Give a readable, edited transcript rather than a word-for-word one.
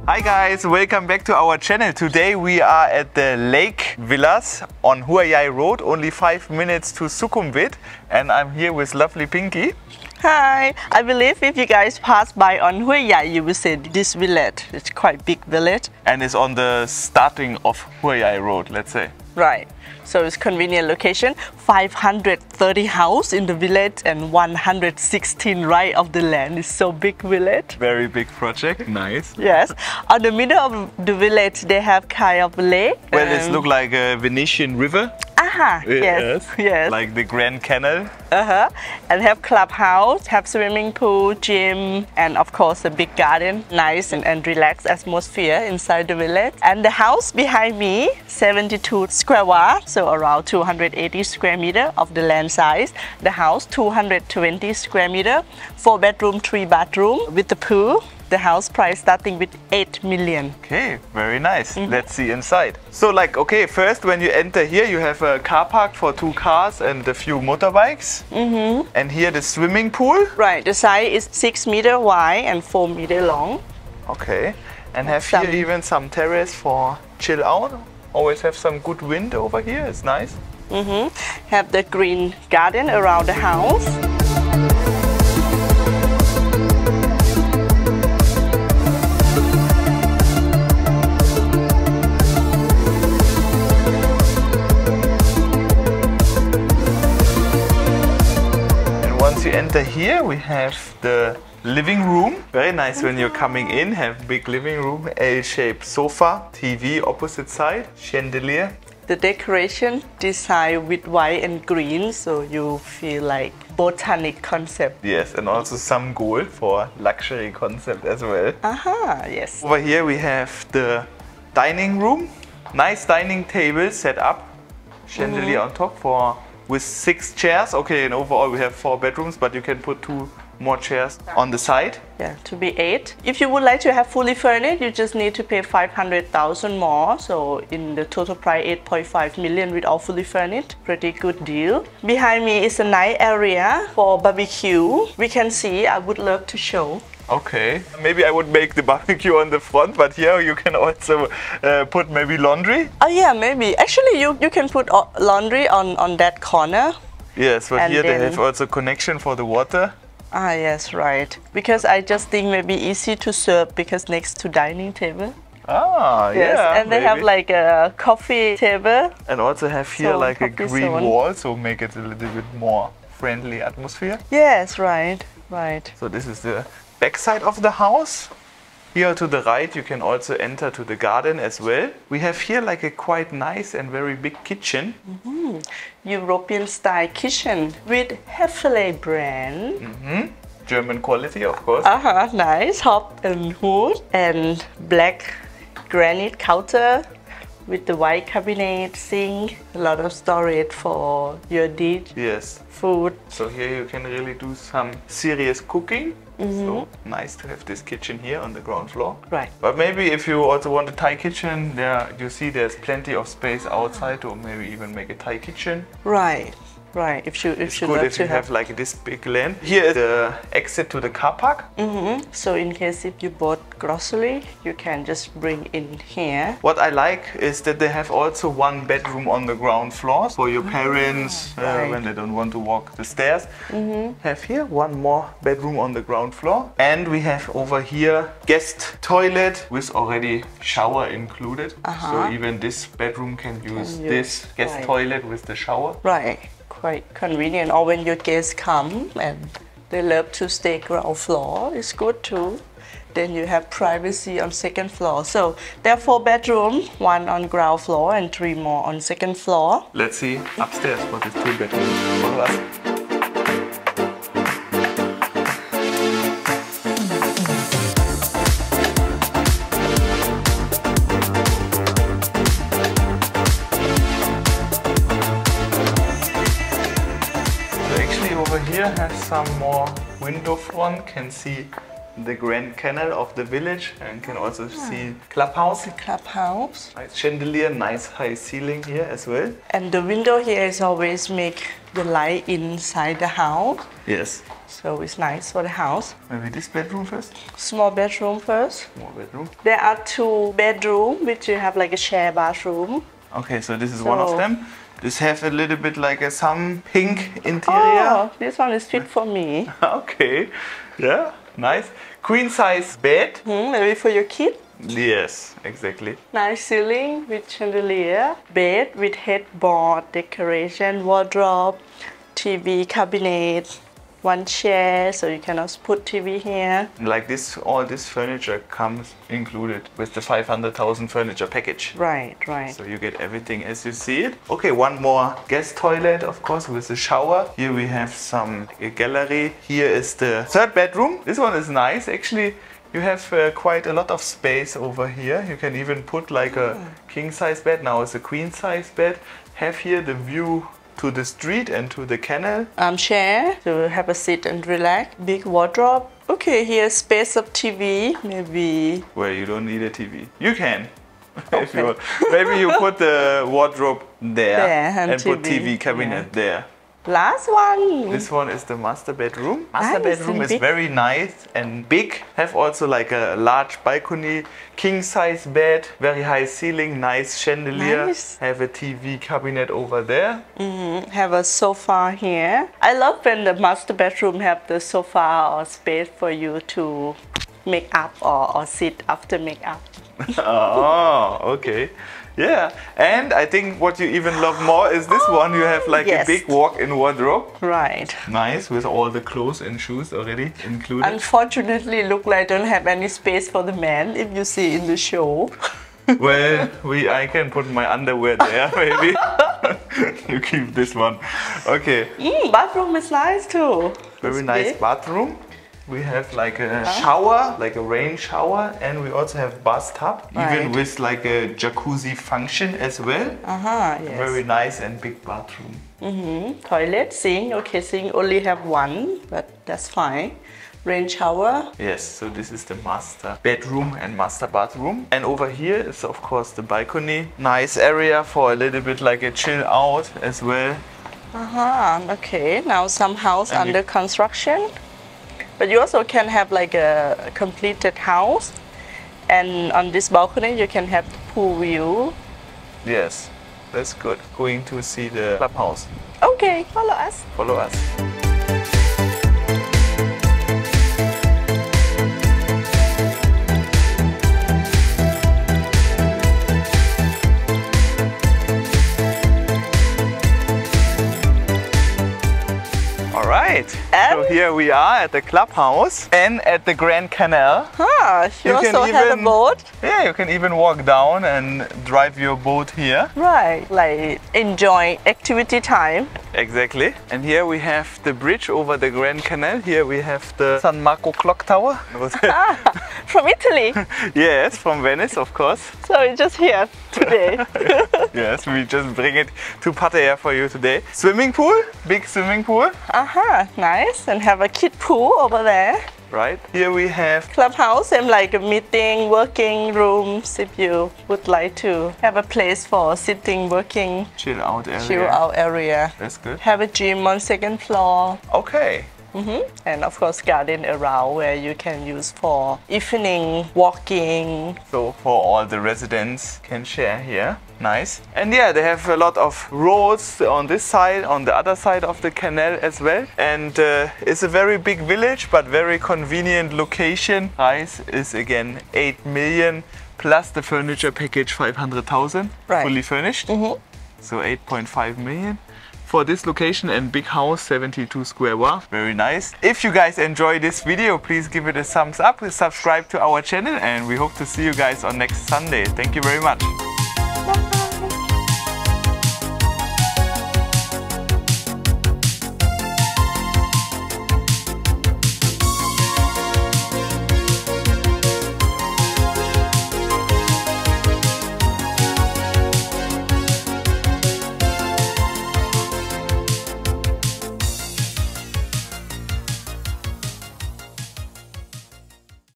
Hi guys, welcome back to our channel. Today we are at the Lake Villas on Huay Yai Road, only 5 minutes to Sukhumvit, and I'm here with lovely Pinky. Hi, I believe if you guys pass by on Huay Yai, you will see this village. It's quite big village. And it's on the starting of Huay Yai Road, let's say. Right, so it's convenient location. 530 house in the village and 116 right of the land. It's so big village. Very big project, nice. Yes, on the middle of the village they have kind of lake. Well, it looks like a Venetian river. Yes. Like the Grand Canal. And have clubhouse, have swimming pool, gym, and of course a big garden. Nice and relaxed atmosphere inside the village. And the house behind me, 72 square watt, so around 280 square meter of the land size. The house, 220 square meter, 4 bedroom, 3 bathroom with the pool. The house price starting with 8 million. Okay, very nice. Let's see inside. So first when you enter here, you have a car park for 2 cars and a few motorbikes. And here the swimming pool. Right, the size is 6 meter wide and 4 meter long. Okay, and have here even some terrace for chill out. Always have some good wind over here, it's nice. Have the green garden around the house. Once you enter here, we have the living room. Very nice when you're coming in. Have big living room, L-shaped sofa, TV opposite side, chandelier. The decoration designed with white and green, so you feel like botanic concept. Yes, and also some gold for luxury concept as well. Yes. Over here we have the dining room. Nice dining table set up. Chandelier on top with 6 chairs. Okay, and overall we have 4 bedrooms, but you can put 2 more chairs on the side. Yeah, to be 8. If you would like to have fully furnished, you just need to pay 500,000 more. So in the total price, 8.5 million with all fully furnished. Pretty good deal. Behind me is a nice area for barbecue. We can see, I would love to show. Okay, maybe I would make the barbecue on the front, but here you can also put maybe laundry. Oh yeah, maybe. Actually, you can put laundry on that corner. Yes, but here they have also connection for the water. Yes, right. Because I just think maybe easy to serve because next to dining table. Yes, yeah. And they have like a coffee table. And also have here like a green wall, so make it a little bit more friendly atmosphere. Yes, right. So this is the back side of the house. Here to the right you can also enter to the garden as well. We have here like a quite nice and very big kitchen. European style kitchen with Hefele brand. German quality, of course. Nice, hop and hood and black granite counter with the white cabinet, sink, a lot of storage for your dish. Yes. Food. So here you can really do some serious cooking. So nice to have this kitchen here on the ground floor. Right. But maybe if you also want a Thai kitchen, you see there's plenty of space outside, or maybe even make a Thai kitchen. Right. If you good if you have like this big land. Here is the exit to the car park. So in case if you bought grocery, you can just bring in here. What I like is that they have also 1 bedroom on the ground floor for your parents when they don't want to walk the stairs. Have here 1 more bedroom on the ground floor. And we have over here guest toilet with already shower included. So even this bedroom can use this guest toilet with the shower. Right. Quite convenient, or when your guests come and they love to stay ground floor, it's good too. Then you have privacy on 2nd floor. So there are 4 bedrooms, 1 on ground floor and 3 more on 2nd floor. Let's see upstairs what is 2 bedrooms. Follow us. Here has some more window front, can see the Grand Canal of the village and can also see Clubhouse. The Clubhouse. Nice chandelier, nice high ceiling here as well. And the window here is always make the light inside the house. Yes. So it's nice for the house. Maybe this bedroom first? Small bedroom first. Small bedroom. There are 2 bedrooms which you have like a share bathroom. Okay, so this is one of them. This have a little bit like a some pink interior. Oh, this one is fit for me. Okay, yeah, nice. Queen size bed. Maybe for your kid. Yes, exactly. Nice ceiling with chandelier. Bed with headboard, decoration, wardrobe, TV cabinet, 1 chair, so you can also put TV here. Like this, all this furniture comes included with the 500,000 furniture package. Right, right. So you get everything as you see it. Okay, one more guest toilet, of course, with a shower. Here we have a gallery. Here is the 3rd bedroom. This one is nice, actually. You have quite a lot of space over here. You can even put like a king size bed. Now it's a queen size bed. Have here the view to the street and to the canal. Armchair to have a sit and relax. Big wardrobe. Okay, here's space of TV, maybe. Well, you don't need a TV. You can. If you want. Maybe you put the wardrobe there and put TV cabinet there. Last one. This one is the master bedroom. Master Nice bedroom and is big. very nice and big. Have also like a large balcony, king size bed, very high ceiling, nice chandelier. Nice. Have a TV cabinet over there. Have a sofa here. I love when the master bedroom have the sofa or space for you to make up or sit after makeup. Oh, okay. Yeah, and I think what you even love more is this one. You have like a big walk-in wardrobe. Right. Nice, with all the clothes and shoes already included. Unfortunately, look like I don't have any space for the man if you see in the show. Well, I can put my underwear there, maybe. You keep this one. Okay. Bathroom is nice too. Very It's nice big. bathroom. We have like a shower, like a rain shower, and we also have bathtub, even with like a jacuzzi function as well. Yes. Very nice and big bathroom. Toilet, sink. Okay, sink only have 1, but that's fine. Rain shower. Yes, so this is the master bedroom and master bathroom. And over here is of course the balcony. Nice area for a little bit like a chill out as well. Okay, now some house And under construction. But you also can have like a completed house. And on this balcony you can have the pool view. Yes, that's good. Going to see the clubhouse. Okay, follow us. Follow us. Alright, so here we are at the clubhouse and at the Grand Canal. You also have a boat. Yeah, you can even walk down and drive your boat here. Right, like enjoy activity time. Exactly. And here we have the bridge over the Grand Canal. Here we have the San Marco clock tower. From Italy. Yes, from Venice, of course. So it's just here today. Yes, we just bring it to Pattaya for you today. Swimming pool, big swimming pool. Nice. And have a kid pool over there. Right. Here we have Clubhouse and like a meeting, working rooms if you would like to have a place for sitting, working, chill out area. That's good. Have a gym on 2nd floor. Okay. And of course garden around where you can use for evening walking. So for all the residents can share here. Nice. And yeah, they have a lot of roads on this side, on the other side of the canal as well. And it's a very big village, but very convenient location. Price is again 8 million plus the furniture package 500,000, fully furnished. So 8.5 million. For this location and big house, 72 square wa. Very nice. If you guys enjoy this video, please give it a thumbs up, subscribe to our channel, and we hope to see you guys on next Sunday. Thank you very much.